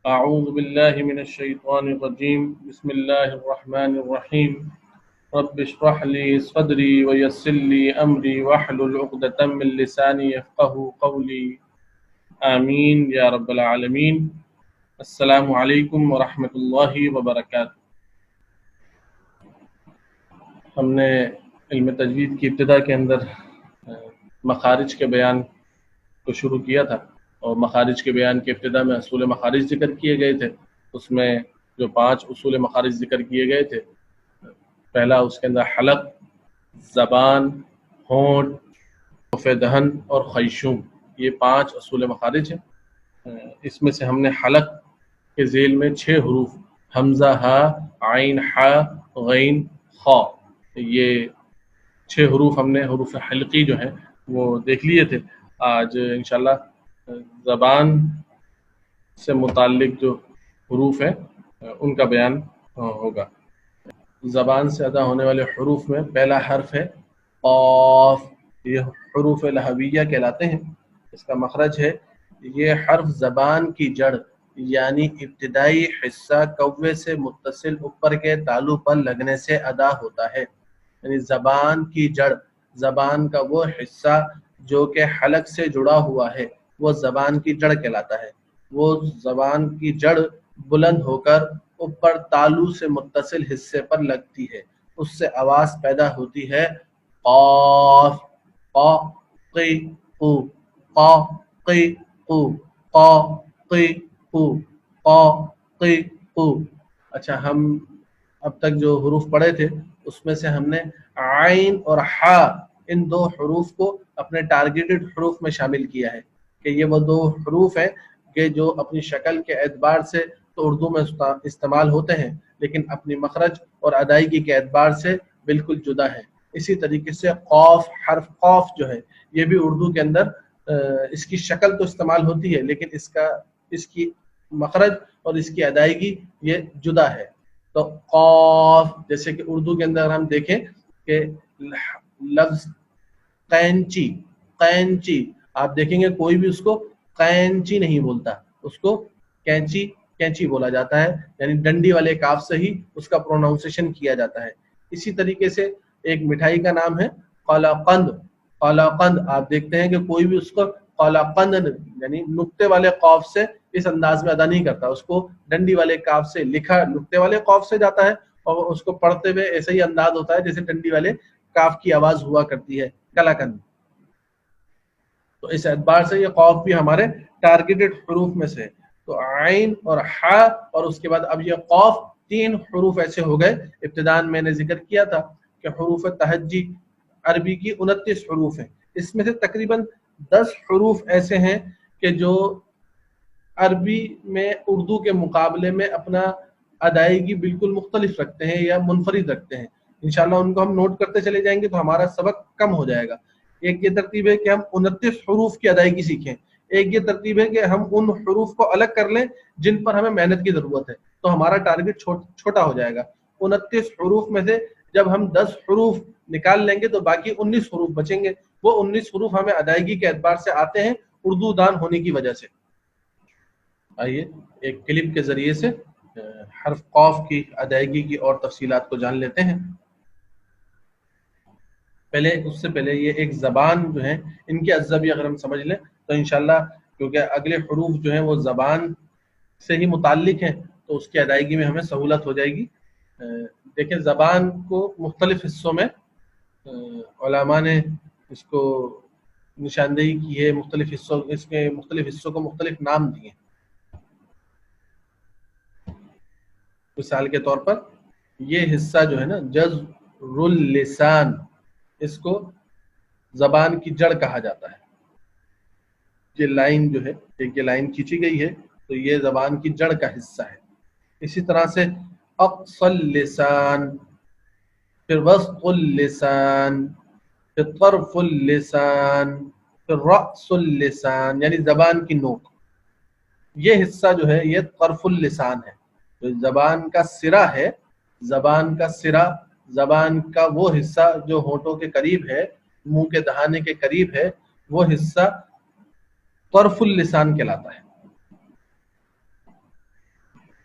أعوذ بالله من الشيطان الرجيم بسم الله الرحمن الرحيم رب اشرح لي صدري ويسر لي أمري واحلل عقدة من لساني يفقهوا قولي آمين يا رب العالمين. السلام علیکم ورحمۃ اللہ وبرکاتہ. ہم نے علم تجوید کی ابتدا کے اندر مخارج کے بیان کو شروع کیا تھا، اور مخارج کے بیان کے ابتدا میں اصول مخارج ذکر کیے گئے تھے. اس میں جو 5 اصول مخارج ذکر کیے گئے تھے، پہلا اس کے اندر حلق، زبان، ہونٹ، رف دہن اور خیشوم، یہ 5 اصول مخارج ہیں. اس میں سے ہم نے حلق کے ذیل میں 6 حروف حمزہ، ہا، عین، حا، غین، خا، یہ 6 حروف ہم نے حروف حلقی جو ہیں وہ دیکھ لیے تھے. آج انشاءاللہ زبان سے متعلق جو حروف ہیں ان کا بیان ہوگا. زبان سے ادا ہونے والے حروف میں پہلا حرف ہے قاف. یہ حروف لہویہ کہلاتے ہیں. اس کا مخرج ہے، یہ حرف زبان کی جڑ یعنی ابتدائی حصہ کوے سے متصل اوپر کے تالو پر لگنے سے ادا ہوتا ہے. یعنی زبان کی جڑ، زبان کا وہ حصہ جو کہ حلق سے جڑا ہوا ہے وہ زبان کی جڑ کہلاتا ہے. وہ زبان کی جڑ بلند ہو کر اوپر تالو سے متصل حصے پر لگتی ہے، اس سے آواز پیدا ہوتی ہے قاف، قا قی قو، قا قی قو، قا قی قو، قا قی قو. اچھا، ہم اب تک جو حروف پڑھے تھے اس میں سے ہم نے عین اور حا ان 2 حروف کو اپنے ٹارگیٹڈ حروف میں شامل کیا ہے کہ یہ وہ 2 حروف ہیں کہ جو اپنی شکل کے اعتبار سے تو اردو میں استعمال ہوتے ہیں، لیکن اپنی مخرج اور ادائیگی کے اعتبار سے بالکل جدا ہے. اسی طریقے سے قاف، حرف قاف جو ہے یہ بھی اردو کے اندر اس کی شکل تو استعمال ہوتی ہے، لیکن اس کی مخرج اور اس کی ادائیگی یہ جدا ہے. تو قاف، جیسے کہ اردو کے اندر ہم دیکھیں کہ لفظ قینچی، قینچی، آپ دیکھیں گے کوئی بھی اس کو قینچی نہیں بولتا، اس کو کینچی، کینچی بولا جاتا ہے. یعنی ڈنڈی والے کاف سے ہی اس کا پروناؤنسیشن کیا جاتا ہے. اسی طریقے سے ایک مٹھائی کا نام ہے قلاقند. قلاقند آپ دیکھتے ہیں کہ کوئی بھی اس کو قلاقند یعنی نقطے والے قاف سے اس انداز میں ادا نہیں کرتا، اس کو ڈنڈی والے کاف سے لکھا نقطے والے قاف سے جاتا ہے اور اس کو پڑھتے ہوئے ایسا ہی انداز ہوتا ہے جیسے ڈنڈی والے کاف کی آواز ہوا کرتی ہے، کلاکند. تو اس اعتبار سے یہ قاف بھی ہمارے ٹارگیٹڈ حروف میں سے. تو عین اور حا اور اس کے بعد اب یہ قاف، 3 حروف ایسے ہو گئے. ابتداء میں نے ذکر کیا تھا کہ حروف تہجی عربی کی 29 حروف ہیں. اس میں سے تقریباً 10 حروف ایسے ہیں کہ جو عربی میں اردو کے مقابلے میں اپنا ادائیگی بالکل مختلف رکھتے ہیں یا منفرد رکھتے ہیں. انشاءاللہ ان کو ہم نوٹ کرتے چلے جائیں گے تو ہمارا سبق کم ہو جائے گا. ایک یہ ترتیب ہے کہ ہم 29 حروف کی ادائیگی سیکھیں. ایک یہ ترتیب ہے کہ ہم ان حروف کو الگ کر لیں جن پر ہمیں محنت کی ضرورت ہے، تو ہمارا ٹارگٹ چھوٹا ہو جائے گا. 29 حروف میں سے جب ہم 10 حروف نکال لیں گے تو باقی 19 حروف بچیں گے. وہ 19 حروف ہمیں ادائیگی کے اعتبار سے آتے ہیں اردو دان ہونے کی وجہ سے. آئیے ایک کلپ کے ذریعے سے حرف قاف کی ادائیگی کی اور تفصیلات کو جان لیتے ہیں. اس سے پہلے یہ ایک زبان جو ہے ان کی اجزا بھی اگر ہم سمجھ لیں تو انشاءاللہ، کیونکہ اگلے حروف جو ہیں وہ زبان سے ہی متعلق ہیں تو اس کی ادائیگی میں ہمیں سہولت ہو جائے گی. دیکھیں زبان کو مختلف حصوں میں علماء نے اس کو نشاندہی کی ہے، مختلف حصوں کو مختلف نام دیے. مثال کے طور پر یہ حصہ جو ہے نا جزر اللسان، اس کو زبان کی جڑ کہا جاتا ہے. یہ لائن جو ہے، ایک یہ لائن کھینچی گئی ہے تو یہ زبان کی جڑ کا حصہ ہے. اسی طرح سے اقصى اللسان، پھر وسط اللسان، پھر طرف اللسان، پھر رأس اللسان یعنی زبان کی نوک. یہ حصہ جو ہے یہ طرف اللسان ہے. تو زبان کا سرا ہے، زبان کا سرا، زبان کا وہ حصہ جو ہونٹوں کے قریب ہے، منہ کے دہانے کے قریب ہے، وہ حصہ طرف اللسان کہلاتا ہے.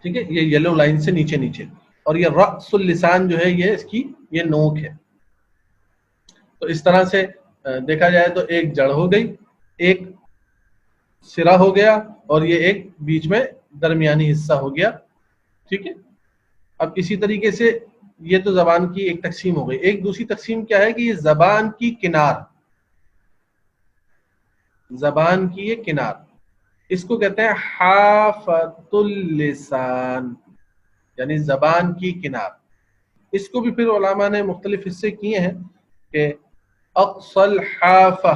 ٹھیک ہے، یہ یلو لائن سے نیچے نیچے، اور یہ رأس اللسان جو ہے یہ اس کی یہ نوک ہے. تو اس طرح سے دیکھا جائے تو ایک جڑ ہو گئی، ایک سرا ہو گیا، اور یہ ایک بیچ میں درمیانی حصہ ہو گیا. ٹھیک ہے. اب اسی طریقے سے یہ تو زبان کی ایک تقسیم ہو گئی. ایک دوسری تقسیم کیا ہے کہ یہ زبان کی کنار، زبان کی یہ کنار، اس کو کہتے ہیں حافۃ اللسان، یعنی زبان کی کنار. اس کو بھی پھر علماء نے مختلف حصے کیے ہیں کہ اقصى الحافہ،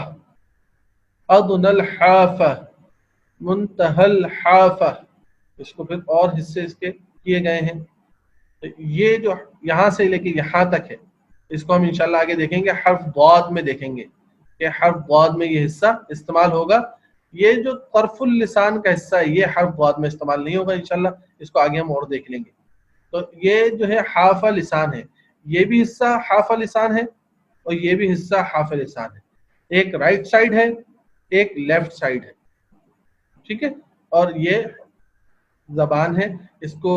ادنى الحافہ، منتہى الحافہ، اس کو پھر اور حصے اس کے کیے گئے ہیں. یہ جو یہاں سے لے کے یہاں تک ہے، اس کو ہم انشاءاللہ آگے دیکھیں گے، حرف ضاد میں دیکھیں گے کہ حرف ضاد میں یہ حصہ استعمال ہوگا. یہ جو طرف اللسان کا حصہ ہے یہ حرف ضاد میں استعمال نہیں ہوگا انشاءاللہ، اس کو آگے ہم اور دیکھ لیں گے. تو یہ جو ہے حافہ لسان ہے، یہ بھی حصہ حافہ لسان ہے اور یہ بھی حصہ حافہ لسان ہے. ایک رائٹ سائڈ ہے، ایک لیفٹ سائڈ ہے. ٹھیک ہے. اور یہ زبان ہے، اس کو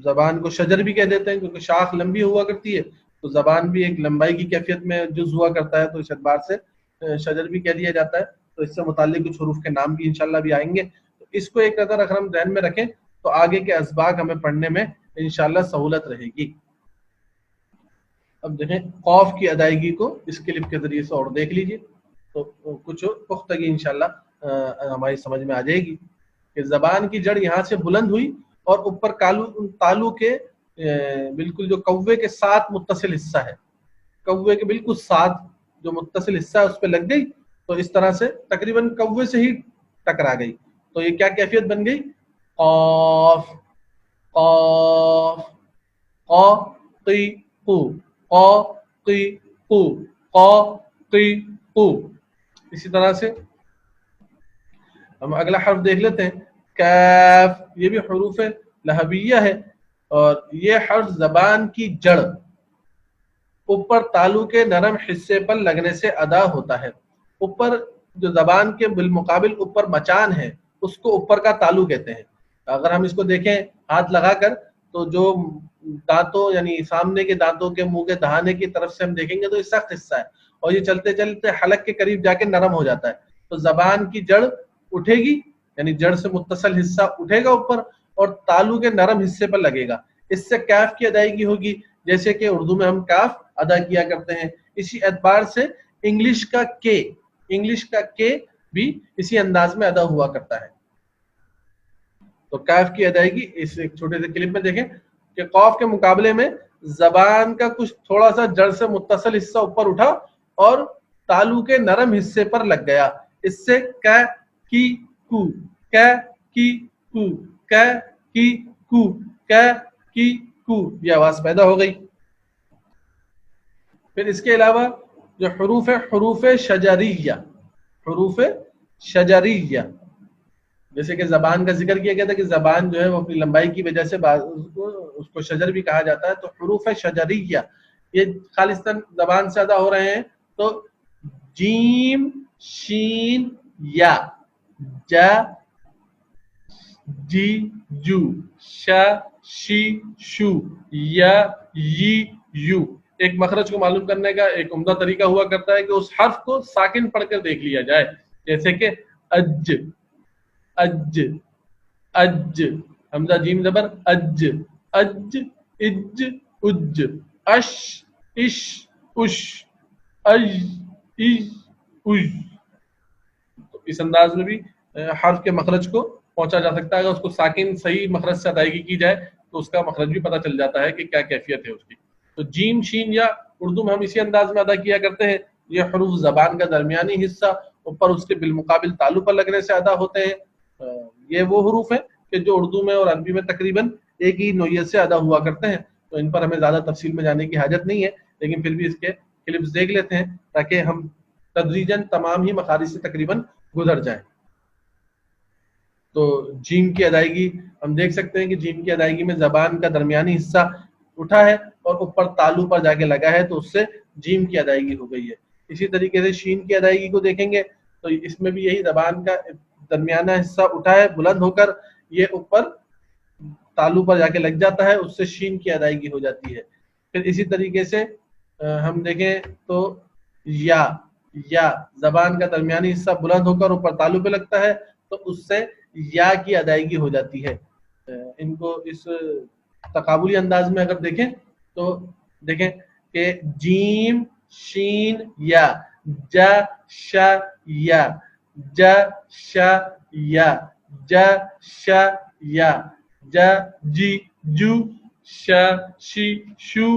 زبان کو شجر بھی کہہ دیتے ہیں کیونکہ شاخ لمبی ہوا کرتی ہے، تو زبان بھی ایک لمبائی کی کیفیت میں جز ہوا کرتا ہے، تو اس اعتبار سے شجر بھی کہہ دیا جاتا ہے. تو اس سے متعلق کچھ حروف کے نام بھی انشاءاللہ بھی آئیں گے. تو اس کو ایک نظر اگر ہم ذہن میں رکھیں تو آگے کے اسباق ہمیں پڑھنے میں انشاءاللہ سہولت رہے گی. اب دیکھیں قوف کی ادائیگی کو اس کلپ کے ذریعے سے اور دیکھ لیجئے تو کچھ پختگی انشاءاللہ ہماری سمجھ میں آ جائے گی کہ زبان کی جڑ یہاں سے بلند ہوئی اور اوپر تالو کے بالکل جو کوے کے ساتھ متصل حصہ ہے، کوے کے بالکل ساتھ جو متصل حصہ ہے اس پہ لگ گئی، تو اس طرح سے تقریباً کوے سے ہی ٹکرا گئی. تو یہ کیا کیفیت بن گئی؟ قاف، قاف، قا قی قو، قا قی قو، قا قی قو. اسی طرح سے ہم اگلا حرف دیکھ لیتے ہیں، کاف. یہ بھی حروف لہبیہ ہے اور یہ حرف زبان کی جڑ اوپر تالو کے نرم حصے پر لگنے سے ادا ہوتا ہے. اوپر جو زبان کے بالمقابل اوپر مچان ہے اس کو اوپر کا تالو کہتے ہیں. اگر ہم اس کو دیکھیں ہاتھ لگا کر تو جو دانتوں یعنی سامنے کے دانتوں کے منہ کے دہانے کی طرف سے ہم دیکھیں گے تو یہ سخت حصہ ہے اور یہ چلتے چلتے حلق کے قریب جا کے نرم ہو جاتا ہے. تو زبان کی جڑ اٹھے گی، یعنی جڑ سے متصل حصہ اٹھے گا اوپر اور تالو کے نرم حصے پر لگے گا. اس سے کاف کی ادائیگی ہوگی، جیسے کہ اردو میں ہم کاف ادا کیا کرتے ہیں. اسی اعتبار سے انگلش کا کے بھی اسی انداز میں ادا ہوا کرتا ہے. تو کاف کی ادائیگی اس ایک چھوٹے سے کلپ میں دیکھیں کہ قاف کے مقابلے میں زبان کا کچھ تھوڑا سا جڑ سے متصل حصہ اوپر اٹھا اور تالو کے نرم حصے پر لگ گیا. اس سے کا کی کو، کا کی کو، کا کی کو، کا کی کو یہ آواز پیدا ہو گئی. پھر اس کے علاوہ جو حروف ہے حروف شجریہ، حروف شجریہ، جیسے کہ زبان کا ذکر کیا گیا تھا کہ زبان جو ہے وہ اپنی لمبائی کی وجہ سے اس کو شجر بھی کہا جاتا ہے. تو حروف شجریہ یہ خالصتاً زبان سے ادا ہو رہے ہیں. تو جیم، شین، یا، جا، جی، جو، شا، شی، شو، یا، یی، یو. ایک مخرج کو معلوم کرنے کا ایک عمدہ طریقہ ہوا کرتا ہے کہ اس حرف کو ساکن پڑھ کر دیکھ لیا جائے، جیسے کہ اج، اج، اج، حمزہ جیم زبر اج، اج، اج، اج، اش، اش، اش، اج، اج، اج. تو اس انداز میں بھی حرف کے مخرج کو پہنچا جا سکتا ہے. اگر اس کو ساکن صحیح مخرج سے ادائیگی کی جائے تو اس کا مخرج بھی پتہ چل جاتا ہے کہ کیا کیفیت ہے اس کی. تو جیم، شین، یا اردو میں ہم اسی انداز میں ادا کیا کرتے ہیں. یہ حروف زبان کا درمیانی حصہ اوپر اس کے بالمقابل تالو پر لگنے سے ادا ہوتے ہیں. یہ وہ حروف ہیں کہ جو اردو میں اور عربی میں تقریباً ایک ہی نوعیت سے ادا ہوا کرتے ہیں. تو ان پر ہمیں زیادہ تفصیل میں جانے کی حاجت نہیں ہے، لیکن پھر بھی اس کے کلپس دیکھ لیتے ہیں تاکہ ہم تدریجاً تمام ہی مخارج سے تقریباً گزر جائیں. تو جیم کی ادائیگی ہم دیکھ سکتے ہیں کہ جیم کی ادائیگی میں زبان کا درمیانی حصہ اٹھا ہے اور اوپر تالو پر جا کے لگا ہے، تو اس سے جیم کی ادائیگی ہو گئی ہے. اسی طریقے سے شین کی ادائیگی کو دیکھیں گے تو اس میں بھی یہی زبان کا درمیانہ حصہ اٹھا ہے بلند ہو کر، یہ اوپر تالو پر جا کے لگ جاتا ہے، اس سے شین کی ادائیگی ہو جاتی ہے۔ پھر اسی طریقے سے ہم دیکھیں تو یا زبان کا درمیانی حصہ بلند ہو کر اوپر تالو پہ لگتا ہے تو اس سے یا کی ادائیگی ہو جاتی ہے۔ ان کو اس تقابلی انداز میں اگر دیکھیں تو دیکھیں کہ جیم شین یا، ج ش یا، ج ش یا، ج ش یا، ج جی جو، ش شی شو،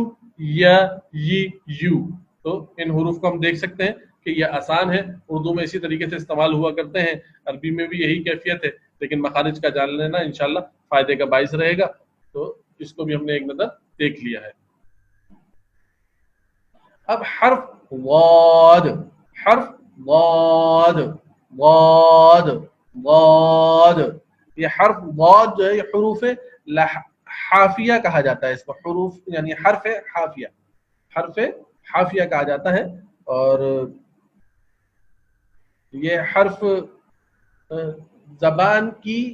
یا ی یو۔ تو ان حروف کو ہم دیکھ سکتے ہیں کہ یہ آسان ہے، اردو میں اسی طریقے سے استعمال ہوا کرتے ہیں، عربی میں بھی یہی کیفیت ہے، لیکن مخارج کا جان لینا انشاءاللہ فائدے کا باعث رہے گا۔ تو اس کو بھی ہم نے ایک نظر دیکھ لیا ہے۔ اب حرف واد، حرف واد، واد، واد، یہ حرف واد جو ہے یہ حروف حافیہ کہا جاتا ہے، اس کو حروف یعنی حرف حافیہ، حرف حافیہ کہا جاتا ہے۔ اور یہ حرف زبان کی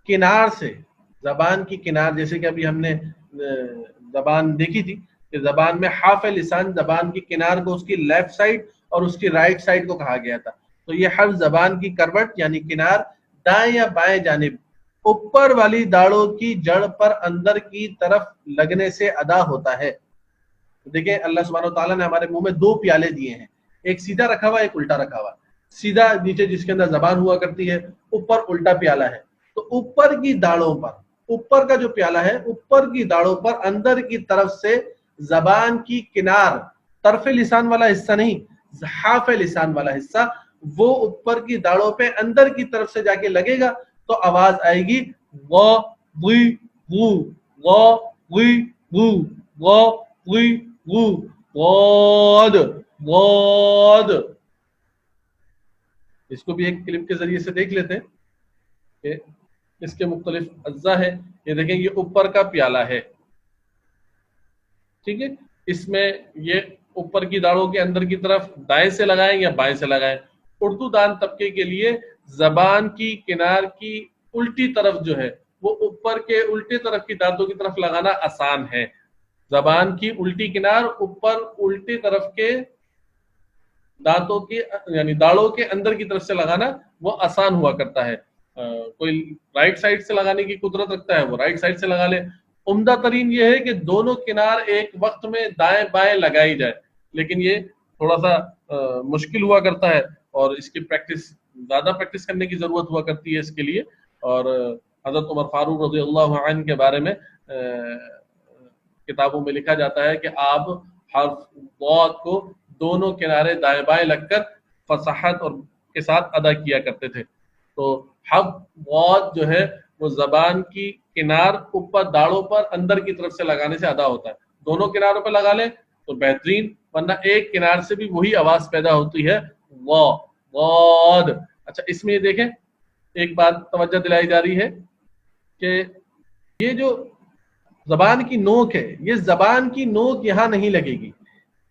کنار سے، زبان کی کنار، جیسے کہ ابھی ہم نے زبان دیکھی تھی کہ زبان میں حرف لسان زبان کی کنار کو اس کی لیفٹ سائڈ اور اس کی رائٹ سائڈ کو کہا گیا تھا، تو یہ حرف زبان کی کروٹ یعنی کنار دائیں یا بائیں جانب اوپر والی داڑوں کی جڑ پر اندر کی طرف لگنے سے ادا ہوتا ہے۔ دیکھیں اللہ سبحانہ و تعالیٰ نے ہمارے منہ میں دو پیالے دیے ہیں، ایک سیدھا رکھا ہوا ایک الٹا رکھا ہوا۔ سیدھا نیچے جس کے اندر زبان ہوا کرتی ہے، اوپر الٹا پیالہ ہے، تو اوپر کی داڑوں پر، اوپر کا جو پیالہ ہے اوپر کی داڑوں پر اندر کی طرف سے زبان کی کنار، طرف لسان والا حصہ نہیں، حرف لسان والا حصہ، وہ اوپر کی داڑوں پہ اندر کی طرف سے جا کے لگے گا تو آواز آئے گی و وی وو، و وی وو، و وی وو، واد واد۔ اس کو بھی ایک کلپ کے ذریعے سے دیکھ لیتے ہیں کہ اس کے مختلف اجزاء ہیں۔ یہ دیکھیں یہ اوپر کا پیالہ ہے، ٹھیک ہے، اس میں یہ اوپر کی داڑوں کے اندر کی طرف دائیں سے لگائیں یا بائیں سے لگائیں۔ اردو دان طبقے کے لیے زبان کی کنار کی الٹی طرف جو ہے وہ اوپر کے الٹے طرف کی دانتوں کی طرف لگانا آسان ہے۔ زبان کی الٹی کنار اوپر الٹی طرف کے دانتوں کی یعنی داڑوں کے اندر کی طرف سے لگانا وہ آسان ہوا کرتا ہے۔ کوئی رائٹ سائڈ سے لگانے کی قدرت رکھتا ہے وہ رائٹ سائڈ سے لگا لے۔ عمدہ ترین یہ ہے کہ دونوں کنار ایک وقت میں دائیں بائیں لگائی جائے، لیکن یہ تھوڑا سا مشکل ہوا کرتا ہے اور اس کی زیادہ پریکٹس کرنے کی ضرورت ہوا کرتی ہے اس کے لیے۔ اور حضرت عمر فاروق رضی اللہ عنہ کے بارے میں کتابوں میں لکھا جاتا ہے کہ آپ حرف ضاد کو دونوں کنارے دائیں بائیں لگ کر فصاحت اور کے ساتھ ادا کیا کرتے تھے۔ تو حرف ضاد جو ہے وہ زبان کی کنار اوپر داڑوں پر اندر کی طرف سے لگانے سے ادا ہوتا ہے۔ دونوں کناروں پہ لگا لیں تو بہترین، ورنہ ایک کنار سے بھی وہی آواز پیدا ہوتی ہے واد۔ اچھا اس میں یہ دیکھیں ایک بات توجہ دلائی جا رہی ہے کہ یہ جو زبان کی نوک ہے، یہ زبان کی نوک یہاں نہیں لگے گی،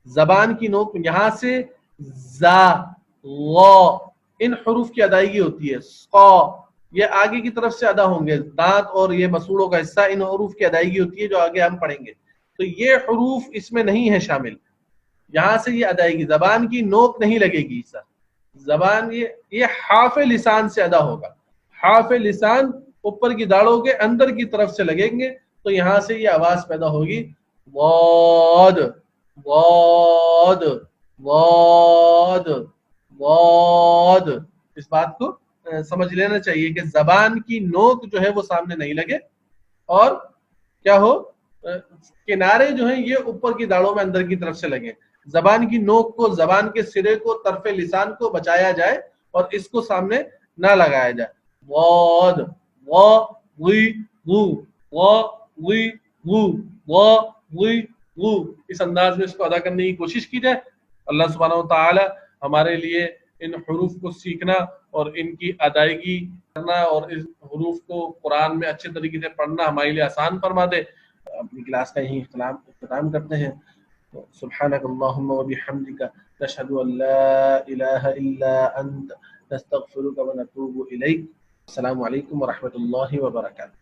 زبان کی نوک یہاں سے زا غ ان حروف کی ادائیگی ہوتی ہے، صا یہ آگے کی طرف سے ادا ہوں گے، دانت اور یہ مسوڑوں کا حصہ ان حروف کی ادائیگی ہوتی ہے جو آگے ہم پڑھیں گے، تو یہ حروف اس میں نہیں ہے شامل، یہاں سے یہ ادائیگی زبان کی نوک نہیں لگے گی سر، زبان یہ حرف لسان سے ادا ہوگا، حرف لسان اوپر کی داڑوں کے اندر کی طرف سے لگیں گے تو یہاں سے یہ آواز پیدا ہوگی واد واد واد واد۔ اس بات کو سمجھ لینا چاہیے کہ زبان کی نوک جو ہے وہ سامنے نہیں لگے اور کیا ہو کنارے جو ہیں یہ اوپر کی داڑوں میں اندر کی طرف سے لگے، زبان کی نوک کو، زبان کے سرے کو، طرف لسان کو بچایا جائے اور اس کو سامنے نہ لگایا جائے۔ واد و وی وو، و وی وو، و وی وو، اس انداز میں اس کو ادا کرنے کی کوشش کی جائے۔ اللہ سبحانہ و تعالی ہمارے لیے ان حروف کو سیکھنا اور ان کی ادائیگی کرنا اور اس حروف کو قرآن میں اچھے طریقے سے پڑھنا ہمارے لیے آسان فرما دے۔ اپنی کلاس کا یہیں اختتام کرتے ہیں۔ سبحانک اللہم و بحمدک نشہد ان لا الہ الا انت نستغفرک و نتوب الیک۔ السلام علیکم ورحمۃ اللہ وبرکاتہ۔